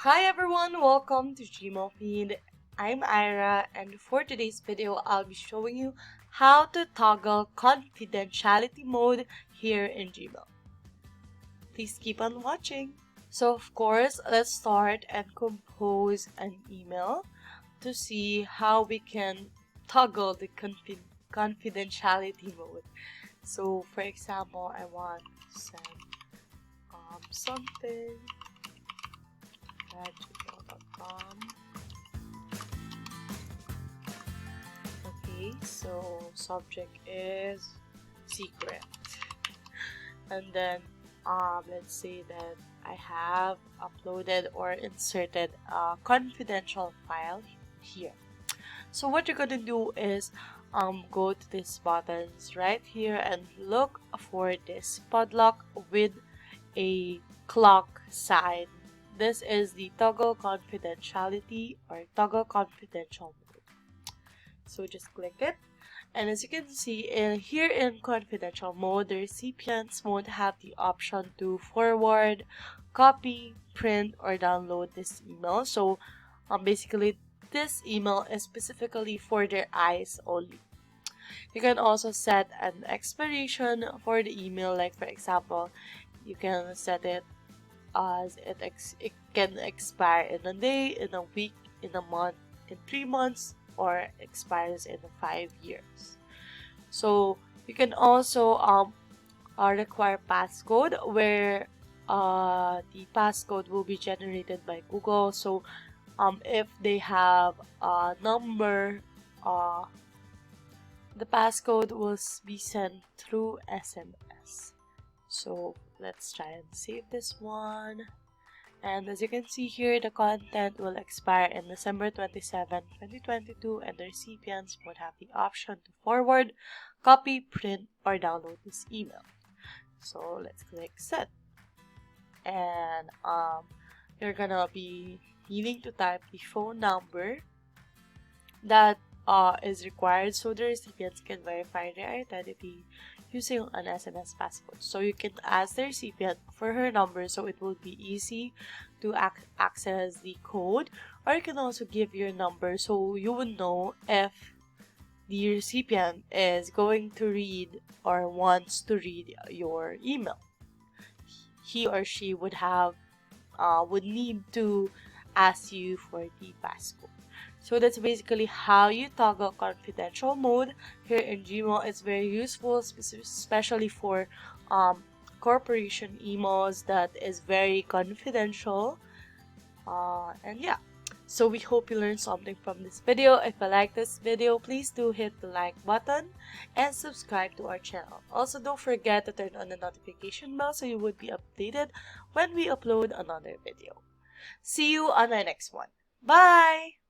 Hi everyone, welcome to gmailfiend. I'm Ira, and for today's video I'll be showing you how to toggle confidentiality mode here in Gmail. Please keep on watching. So of course, let's start and compose an email to see how we can toggle the confidentiality mode. So for example, I want to send something at gmail.com. Okay, so subject is secret, and then let's say that I have uploaded or inserted a confidential file here. So what you're gonna do is go to these buttons right here and look for this padlock with a clock sign. This is the toggle confidentiality or toggle confidential mode. So just click it, and as you can see here in confidential mode, the recipients won't have the option to forward, copy, print, or download this email. So basically this email is specifically for their eyes only. You can also set an expiration for the email, like for example, you can set it as it can expire in a day, in a week, in a month, in 3 months, or expires in 5 years. So you can also require passcode, where the passcode will be generated by Google. So if they have a number, the passcode will be sent through SMS. So let's try and save this one. And as you can see here, the content will expire in December 27, 2022, and the recipients would have the option to forward, copy, print, or download this email. So let's click set. And you're gonna be needing to type the phone number that is required so the recipients can verify their identity using an SMS passcode. So you can ask the recipient for her number so it will be easy to access the code, or you can also give your number so you would know if the recipient is going to read or wants to read your email. He or she would need to ask you for the passcode. So that's basically how you toggle confidential mode here in Gmail. It's very useful, especially for corporation emails that is very confidential. And yeah, so we hope you learned something from this video. If you like this video, please do hit the like button and subscribe to our channel. Also, don't forget to turn on the notification bell so you would be updated when we upload another video. See you on our next one. Bye!